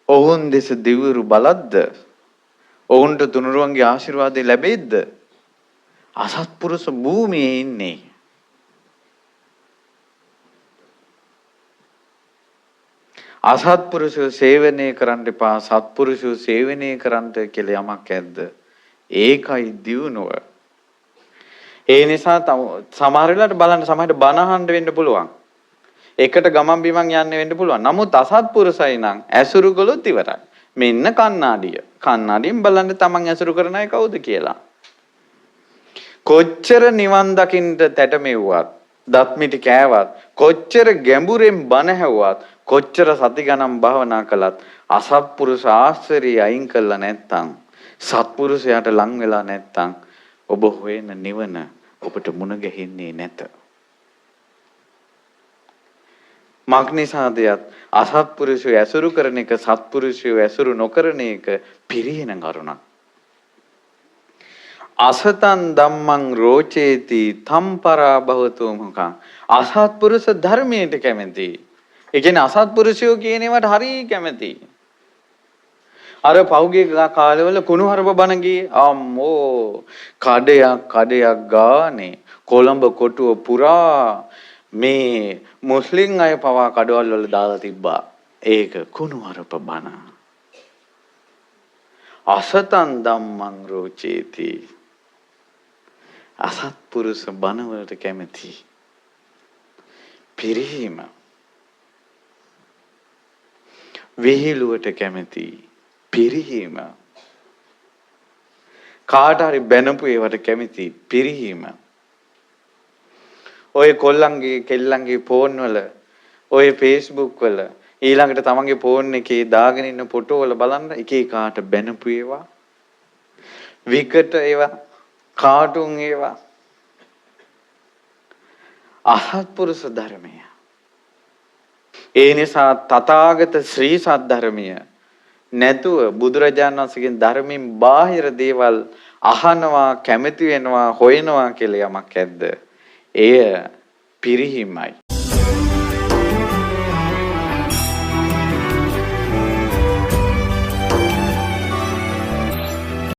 ඔවුන් දෙස දිවිරු බලද්ද ඔවුන්ට තුනුරුවන්ගේ ආශිර්වාදය ලැබෙයිද? අසත්පුරුෂ භූමියේ ඉන්නේ. අසත්පුරුෂය සේවනය කරන්න එපා සත්පුරුෂය සේවනය කරන්න කියලා යමක් ඇද්ද? ඒකයි දියුණුව. ඒ නිසා සමහර වෙලාවට බලන්න සමහරට බණ අහන්න වෙන්න පුළුවන්. එකට ගමන් බිමන් යන්න වෙන්න පුළුවන්. නමුත් අසත්පුරුසයි නම් ඇසුරු කළොත් ඉවරයි. මෙන්න කණ්ණාඩිය. කණ්ණාඩියෙන් බලන්න තමන් ඇසුරු කරන අය කවුද කියලා. කොච්චර නිවන් දකින්න තැටමෙව්වත්, දත් මිටි කෑවත්, කොච්චර ගැඹුරෙන් බණ හැව්වත්, කොච්චර සති ගණන් භාවනා කළත් අසත්පුරුෂ ආශ්‍රය අයින් කළා නැත්නම්, සත්පුරුෂයාට ලං වෙලා නැත්නම් ඔබ හොයන නිවන ඔබට මුණ ගැහින්නේ නැත. මග්නිසාදයට අසත්පුරුෂය ඇසුරු කරන එක සත්පුරුෂය ඇසුරු නොකරන එක පිරිහෙන කරුණක්. අසතන් ධම්මං රෝචේති තම්පරා භවතු මුඛං. අසත්පුරුෂ ධර්මයට කැමති. ඒ කියන්නේ අසත්පුරුෂයෝ කියන ඒවාට හරිය කැමති. අර පෞගේ කාලවල කුණුහරුප බණ ගියේ අම්මෝ කඩයක් ගානේ කොළඹ කොටුව පුරා මේ මුස්ලිම් අය පවා කඩවල් වල දාලා තිබ්බා. ඒක කුණුහරුප බණ. අසතන් ධම්මං රෝචේති. අසත්පුරුෂ බණ වලට කැමති. පිරිහීම. විහිළුවට කැමති. පිරිහීම. කාට හරි බැනපු ඒවට කැමති. පිරිහීම. ඔය කොල්ලන්ගේ කෙල්ලන්ගේ ෆෝන් වල ඔය Facebook වල ඊළඟට තමන්ගේ ෆෝන් එකේ දාගෙන ඉන්න ෆොටෝ වල බලන්න එක එකාට බැනපු ඒවා විකට ඒවා කාටුන් ඒවා අසත්පුරුෂ ධර්මය. ඒ නිසා තථාගත ශ්‍රී සද්ධර්මය නැතුව බුදුරජාණන් වහන්සේගේ ධර්මයෙන් බාහිර දේවල් අහනවා කැමති වෙනවා හොයනවා කියලා යමක් ඇද්ද? එය පිරිහීමයි.